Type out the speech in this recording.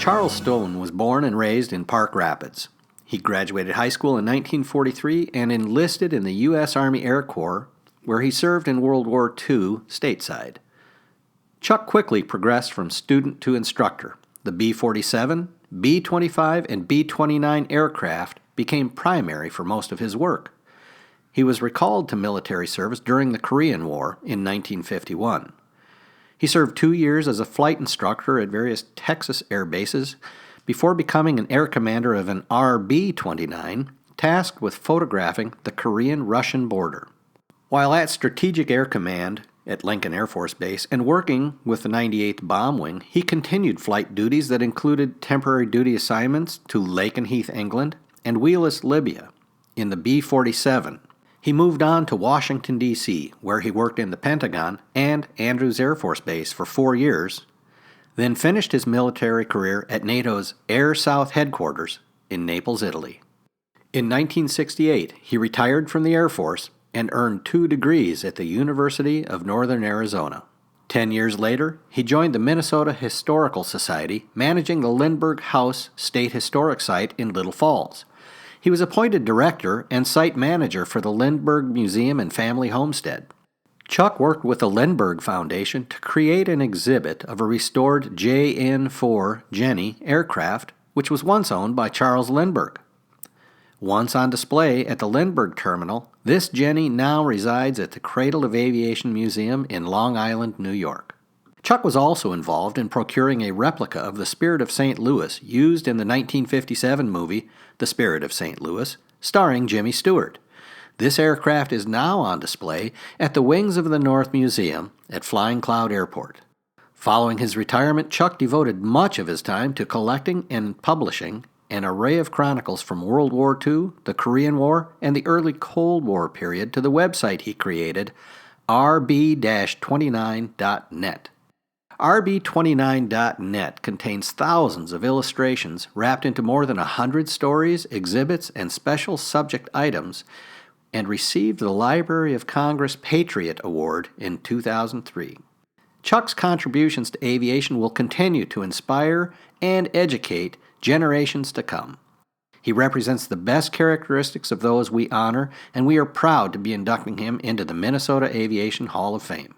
Charles Stone was born and raised in Park Rapids. He graduated high school in 1943 and enlisted in the U.S. Army Air Corps, where he served in World War II stateside. Chuck quickly progressed from student to instructor. The B-47, B-25, and B-29 aircraft became primary for most of his work. He was recalled to military service during the Korean War in 1951. He served 2 years as a flight instructor at various Texas air bases before becoming an air commander of an RB-29 tasked with photographing the Korean-Russian border. While at Strategic Air Command at Lincoln Air Force Base and working with the 98th Bomb Wing, he continued flight duties that included temporary duty assignments to Lakenheath, England, and Wheelus, Libya, in the B-47. He moved on to Washington, D.C., where he worked in the Pentagon and Andrews Air Force Base for 4 years, then finished his military career at NATO's Air South headquarters in Naples, Italy. In 1968, he retired from the Air Force and earned 2 degrees at the University of Northern Arizona. 10 years later, he joined the Minnesota Historical Society, managing the Lindbergh House State Historic Site in Little Falls. He was appointed director and site manager for the Lindbergh Museum and Family Homestead. Chuck worked with the Lindbergh Foundation to create an exhibit of a restored JN-4 Jenny aircraft, which was once owned by Charles Lindbergh. Once on display at the Lindbergh Terminal, this Jenny now resides at the Cradle of Aviation Museum in Long Island, New York. Chuck was also involved in procuring a replica of the Spirit of St. Louis used in the 1957 movie The Spirit of St. Louis, starring Jimmy Stewart. This aircraft is now on display at the Wings of the North Museum at Flying Cloud Airport. Following his retirement, Chuck devoted much of his time to collecting and publishing an array of chronicles from World War II, the Korean War, and the early Cold War period to the website he created, rb-29.net. rb29.net contains thousands of illustrations wrapped into more than 100 stories, exhibits, and special subject items, and received the Library of Congress Patriot Award in 2003. Chuck's contributions to aviation will continue to inspire and educate generations to come. He represents the best characteristics of those we honor, and we are proud to be inducting him into the Minnesota Aviation Hall of Fame.